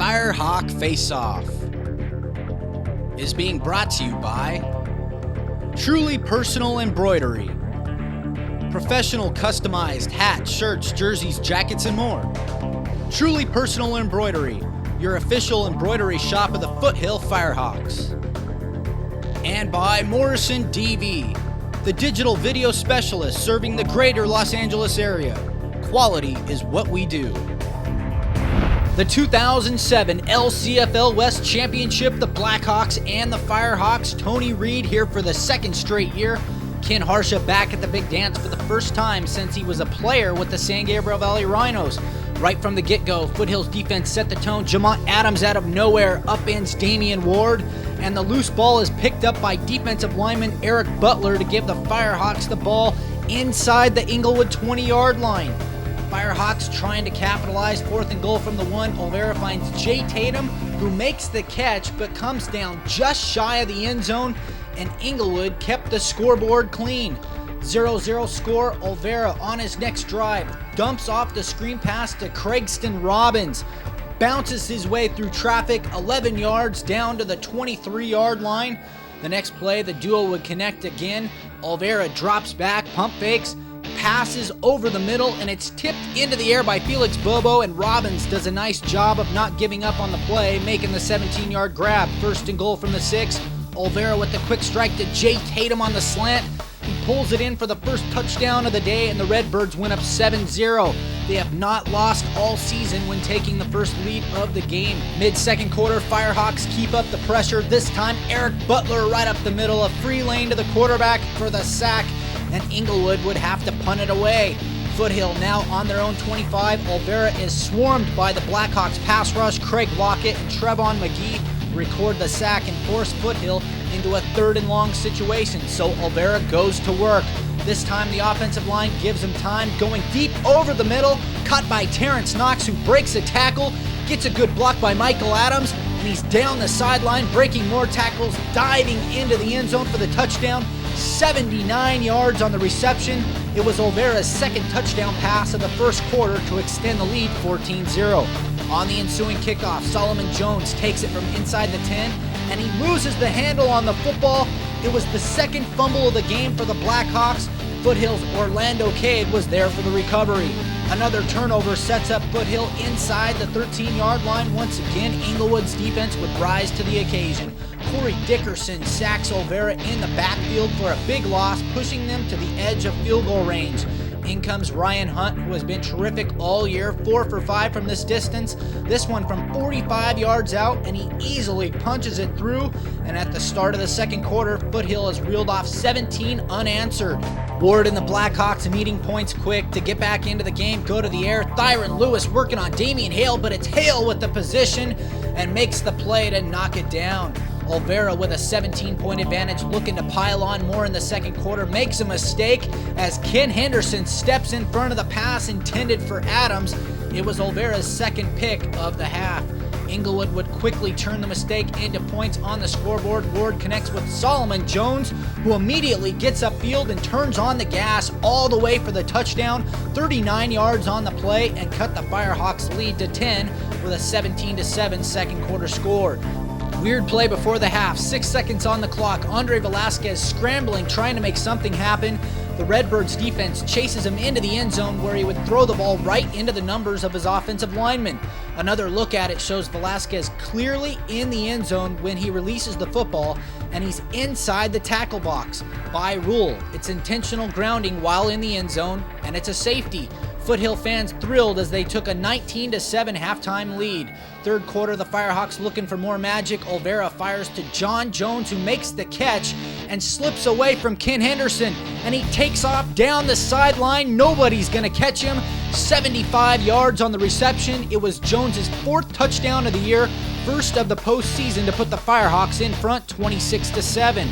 Firehawk Face-Off is being brought to you by Truly Personal Embroidery, professional customized hats, shirts, jerseys, jackets, and more. Truly Personal Embroidery, your official embroidery shop of the Foothill Firehawks. And by Morrison DV, the digital video specialist serving the greater Los Angeles area. Quality is what we do. The 2007 LCFL West Championship, the Blackhawks and the Firehawks. Tony Reed here for the second straight year. Ken Harsha back at the big dance for the first time since he was a player with the San Gabriel Valley Rhinos. Right from the get-go, Foothill's defense set the tone. Jamont Adams out of nowhere upends Damian Ward, and the loose ball is picked up by defensive lineman Eric Butler to give the Firehawks the ball inside the Inglewood 20-yard line. Firehawks trying to capitalize, 4th and goal from the 1. Olvera finds Jay Tatum, who makes the catch but comes down just shy of the end zone, and Inglewood kept the scoreboard clean. 0-0 score. Olvera on his next drive dumps off the screen pass to Craigston Robbins, bounces his way through traffic 11 yards down to the 23-yard line. The next play, the duo would connect again. Olvera drops back, pump fakes, passes over the middle, and it's tipped into the air by Felix Bobo, and Robbins does a nice job of not giving up on the play, making the 17-yard grab. 1st and goal from the 6. Olvera with the quick strike to Jay Tatum on the slant. He pulls it in for the first touchdown of the day, and the Redbirds win up 7-0. They have not lost all season when taking the first lead of the game. Mid-second quarter, Firehawks keep up the pressure. This time, Eric Butler right up the middle, a free lane to the quarterback for the sack, and Inglewood would have to punt it away. Foothill now on their own 25. Olvera is swarmed by the Blackhawks pass rush. Craig Lockett and Trevon McGee record the sack and force Foothill into a 3rd and long situation, so Olvera goes to work. This time the offensive line gives him time, going deep over the middle, cut by Terrence Knox, who breaks a tackle, gets a good block by Michael Adams, and he's down the sideline, breaking more tackles, diving into the end zone for the touchdown. 79 yards on the reception. It was Olvera's second touchdown pass of the first quarter to extend the lead 14-0. On the ensuing kickoff, Solomon Jones takes it from inside the 10, and he loses the handle on the football. It was the second fumble of the game for the Blackhawks. Foothill's Orlando Cade was there for the recovery. Another turnover sets up Foothill inside the 13-yard line. Once again, Inglewood's defense would rise to the occasion. Corey Dickerson sacks Olvera in the backfield for a big loss, pushing them to the edge of field goal range. In comes Ryan Hunt, who has been terrific all year, 4 for 5 from this distance. This one from 45 yards out, and he easily punches it through. And at the start of the second quarter, Foothill has reeled off 17 unanswered. Ward and the Blackhawks needing points quick to get back into the game, go to the air. Thyron Lewis working on Damian Hale, but it's Hale with the position and makes the play to knock it down. Olvera with a 17-point advantage, looking to pile on more in the second quarter, makes a mistake as Ken Henderson steps in front of the pass intended for Adams. It was Olvera's second pick of the half. Inglewood would quickly turn the mistake into points on the scoreboard. Ward connects with Solomon Jones, who immediately gets upfield and turns on the gas all the way for the touchdown. 39 yards on the play, and cut the Firehawks lead to 10 with a 17-7 second quarter score. Weird play before the half, 6 seconds on the clock. Andre Velasquez scrambling, trying to make something happen. The Redbirds defense chases him into the end zone, where he would throw the ball right into the numbers of his offensive linemen. Another look at it shows Velasquez clearly in the end zone when he releases the football, and he's inside the tackle box. By rule, it's intentional grounding while in the end zone, and it's a safety. Foothill fans thrilled as they took a 19-7 halftime lead. Third quarter, the Firehawks looking for more magic. Olvera fires to John Jones, who makes the catch and slips away from Ken Henderson, and he takes off down the sideline. Nobody's going to catch him. 75 yards on the reception. It was Jones's 4th touchdown of the year, first of the postseason to put the Firehawks in front 26-7.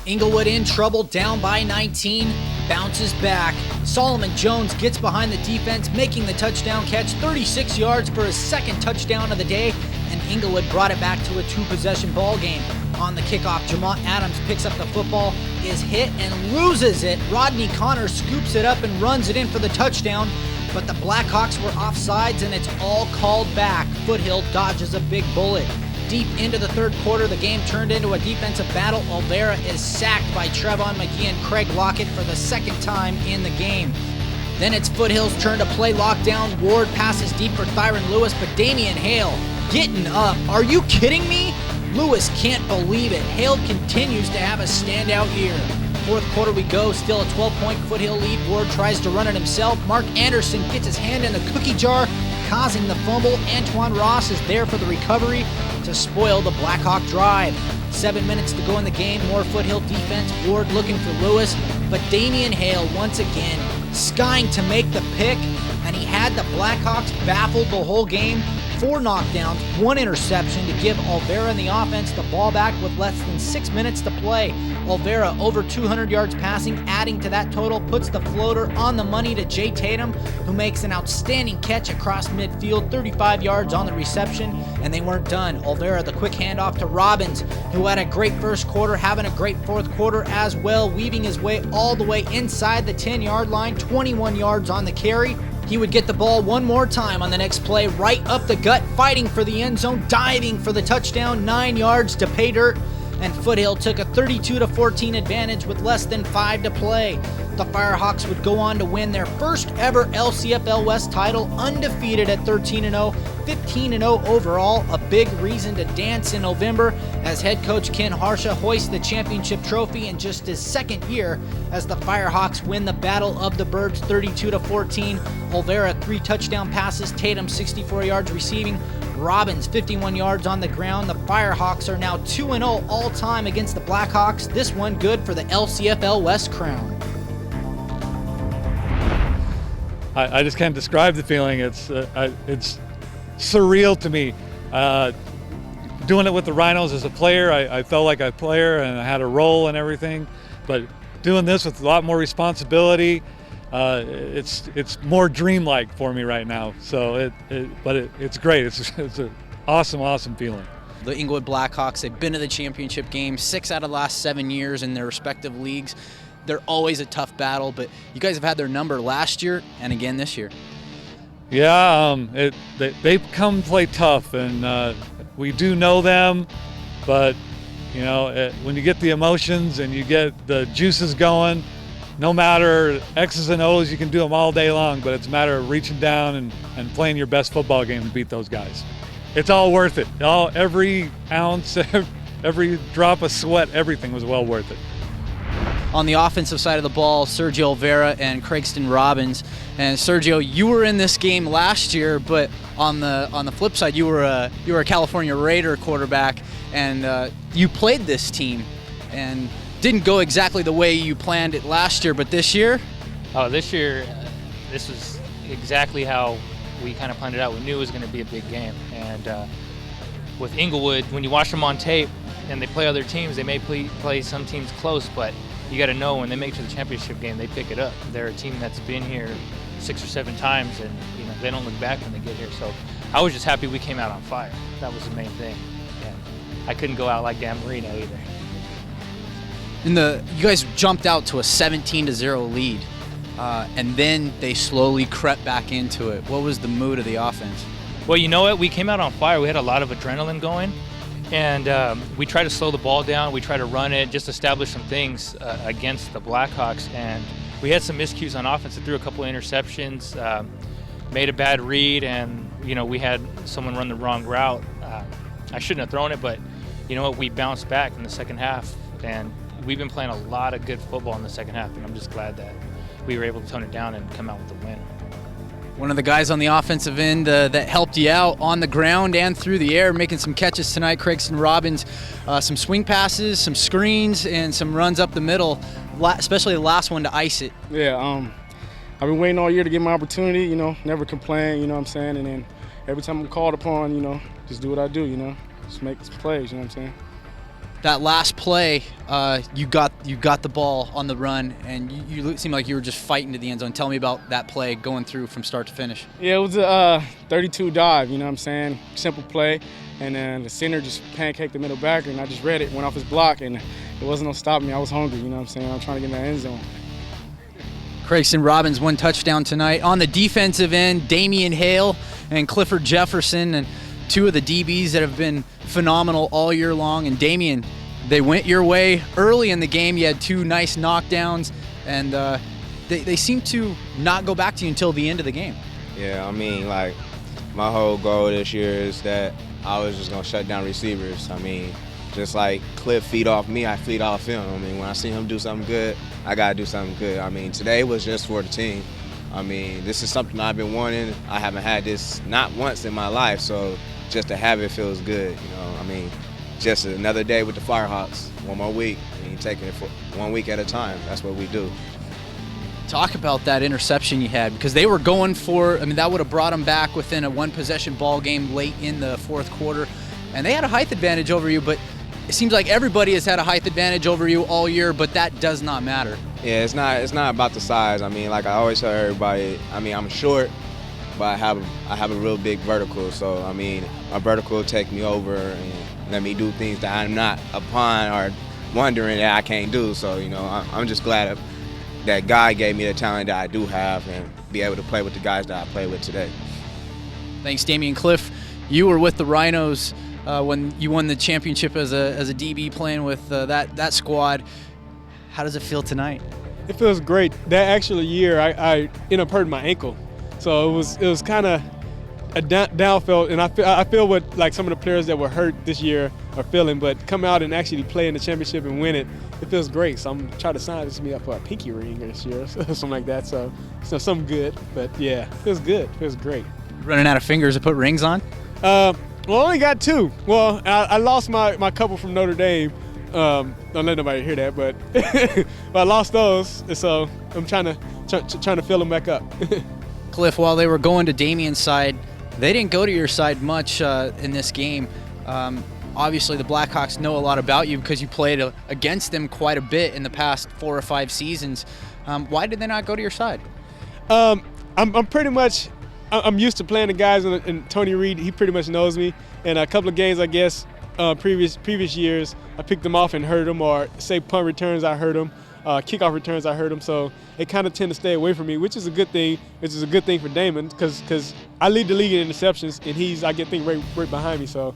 Inglewood in trouble, down by 19, bounces back. Solomon Jones gets behind the defense, making the touchdown catch, 36 yards for his second touchdown of the day, and Inglewood brought it back to a 2-possession ball game. On the kickoff, Jamont Adams picks up the football, is hit and loses it. Rodney Connor scoops it up and runs it in for the touchdown. but the Blackhawks were offsides and it's all called back. Foothill dodges a big bullet. Deep into the third quarter, the game turned into a defensive battle. Olvera is sacked by Trevon McGee and Craig Lockett for the second time in the game. Then it's Foothill's turn to play lockdown. Ward passes deep for Thyron Lewis, but Damian Hale getting up. Are you kidding me? Lewis can't believe it. Hale continues to have a standout year. Fourth quarter we go, still a 12-point Foothill lead. Ward tries to run it himself. Mark Anderson gets his hand in the cookie jar, causing the fumble. Antoine Ross is there for the recovery to spoil the Blackhawk drive. 7 minutes to go in the game, more Foothill defense. Ward looking for Lewis, but Damian Hale once again skying to make the pick, and he had the Blackhawks baffled the whole game. 4 knockdowns, 1 interception to give Olvera and the offense the ball back with less than 6 minutes to play. Olvera over 200 yards passing, adding to that total, puts the floater on the money to Jay Tatum, who makes an outstanding catch across midfield, 35 yards on the reception, and they weren't done. Olvera, the quick handoff to Robbins, who had a great first quarter, having a great fourth quarter as well, weaving his way all the way inside the 10-yard line, 21 yards on the carry. He would get the ball one more time on the next play, right up the gut, fighting for the end zone, diving for the touchdown, 9 yards to pay dirt, and Foothill took a 32-14 advantage with less than 5 to play. The Firehawks would go on to win their first ever LCFL West title, undefeated at 13-0, 15-0 overall, a big reason to dance in November as head coach Ken Harsha hoists the championship trophy in just his second year as the Firehawks win the Battle of the Birds 32-14. Olvera 3 touchdown passes, Tatum 64 yards receiving, Robbins 51 yards on the ground. The Firehawks are now 2-0 all-time against the Blackhawks. This one good for the LCFL West crown. I just can't describe the feeling. It's surreal to me. Doing it with the Rhinos as a player, I felt like a player and I had a role and everything. But doing this with a lot more responsibility, it's more dreamlike for me right now. So it's great. It's an awesome feeling. The Inglewood Blackhawks, they've been to the championship game 6 out of the last 7 years in their respective leagues. They're always a tough battle, but you guys have had their number last year and again this year. Yeah, they come play tough, and we do know them, but you know, when you get the emotions and you get the juices going, no matter X's and O's, you can do them all day long, but it's a matter of reaching down and playing your best football game to beat those guys. It's all worth it. Every ounce, every drop of sweat, everything was well worth it. On the offensive side of the ball, Sergio Olvera and Craigston Robbins. And Sergio, you were in this game last year, but on the flip side, you were a California Raider quarterback, and you played this team, and didn't go exactly the way you planned it last year. But this year? Oh, this year, this was exactly how we kind of planned it out. We knew it was going to be a big game, and with Inglewood, when you watch them on tape and they play other teams, they may play some teams close, but you got to know when they make it to the championship game, they pick it up. They're a team that's been here 6 or 7 times, and you know they don't look back when they get here. So I was just happy we came out on fire. That was the main thing, and I couldn't go out like Dan Marino either. You guys jumped out to a 17-0 lead, and then they slowly crept back into it. What was the mood of the offense? Well, you know what? We came out on fire. We had a lot of adrenaline going. And we try to slow the ball down. We try to run it, just establish some things against the Blackhawks. And we had some miscues on offense. They threw a couple of interceptions, made a bad read, and you know we had someone run the wrong route. I shouldn't have thrown it, but you know what? We bounced back in the second half, and we've been playing a lot of good football in the second half. And I'm just glad that we were able to tone it down and come out with the win. One of the guys on the offensive end that helped you out on the ground and through the air, making some catches tonight, Craigston Robbins, some swing passes, some screens, and some runs up the middle, especially the last one to ice it. Yeah, I've been waiting all year to get my opportunity, you know, never complain, you know what I'm saying, and then every time I'm called upon, you know, just do what I do, you know, just make some plays, you know what I'm saying. That last play, you got the ball on the run, and you seemed like you were just fighting to the end zone. Tell me about that play going through from start to finish. Yeah, it was a 32 dive, you know what I'm saying? Simple play, and then the center just pancaked the middle backer, and I just read it, went off his block, and it wasn't no stopping me. I was hungry, you know what I'm saying? I'm trying to get in that end zone. Craigston Robbins, 1 touchdown tonight. On the defensive end, Damian Hale and Clifford Jefferson, and 2 of the DBs that have been phenomenal all year long. And Damian, they went your way early in the game. You had 2 nice knockdowns, and they seem to not go back to you until the end of the game. Yeah, I mean, like, my whole goal this year is that I was just going to shut down receivers. I mean, just like Cliff feed off me, I feed off him. I mean, when I see him do something good, I got to do something good. I mean, today was just for the team. I mean, this is something I've been wanting. I haven't had this not once in my life, so just to have it feels good, you know. I mean, just another day with the Firehawks, 1 more week. I mean, taking it for 1 week at a time. That's what we do. Talk about that interception you had, because they were going for, I mean, that would have brought them back within a 1-possession ball game late in the 4th quarter, and they had a height advantage over you, but it seems like everybody has had a height advantage over you all year, but that does not matter. Yeah, it's not about the size. I mean, like I always tell everybody, I mean, I'm short, but I have a real big vertical. So, I mean, my vertical take me over and let me do things that I'm not upon or wondering that I can't do. So, you know, I'm just glad that God gave me the talent that I do have and be able to play with the guys that I play with today. Thanks, Damian. Cliff, you were with the Rhinos when you won the championship as a DB playing with that squad. How does it feel tonight? It feels great. That actual year, I ended up hurting my ankle, so it was kind of a downfall. And I feel what like some of the players that were hurt this year are feeling. But come out and actually play in the championship and win it, it feels great. So I'm trying to sign me up for a pinky ring this year, or something like that. So something good. But yeah, it feels good. It feels great. Running out of fingers to put rings on? Well, I only got 2. Well, I lost my couple from Notre Dame. Don't let nobody hear that, but, but I lost those, so I'm trying to fill them back up. Cliff, while they were going to Damian's side, they didn't go to your side much in this game. Obviously, the Blackhawks know a lot about you because you played against them quite a bit in the past 4 or 5 seasons. Why did they not go to your side? I'm pretty much I'm used to playing the guys, and Tony Reed, he pretty much knows me. And a couple of games, I guess, previous years, I picked them off and hurt them, or say punt returns, I hurt them, kickoff returns, I hurt them. So they kind of tend to stay away from me, which is a good thing. Which is a good thing for Damon, because I lead the league in interceptions, and he's, I think, right behind me. So,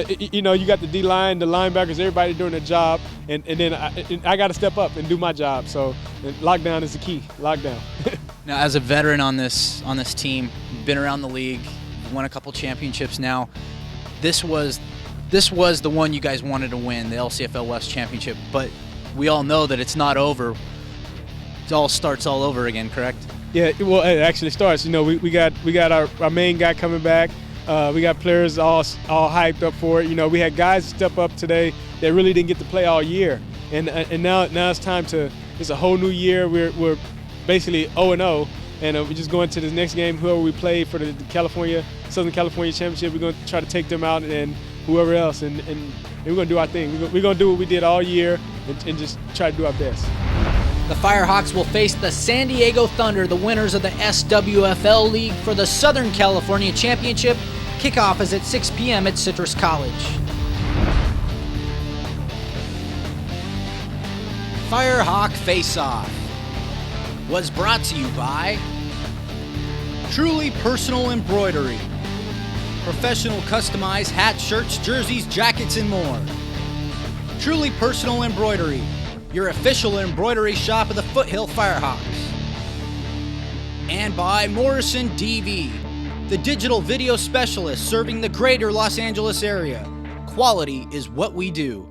you know, you got the D-line, the linebackers, everybody doing their job, and then I got to step up and do my job. So lockdown is the key. Lockdown. Now, as a veteran on this team, you've been around the league, won a couple championships now. This was the one you guys wanted to win, the LCFL West Championship, but we all know that it's not over. It all starts all over again, correct? Yeah, well, it actually starts. You know, we got our main guy coming back. We got players all hyped up for it. You know, we had guys step up today that really didn't get to play all year, and now it's time to. It's a whole new year. We're basically 0-0, and we're just going to the next game. Whoever we play for the Southern California Championship, we're going to try to take them out, and whoever else, and we're going to do our thing. We're going to do what we did all year and just try to do our best. The Firehawks will face the San Diego Thunder, the winners of the SWFL League, for the Southern California Championship. Kickoff is at 6 p.m. at Citrus College. Firehawk Face-Off was brought to you by Truly Personal Embroidery. Professional customized hats, shirts, jerseys, jackets, and more. Truly Personal Embroidery, your official embroidery shop of the Foothill Firehawks. And by Morrison DV, the digital video specialist serving the greater Los Angeles area. Quality is what we do.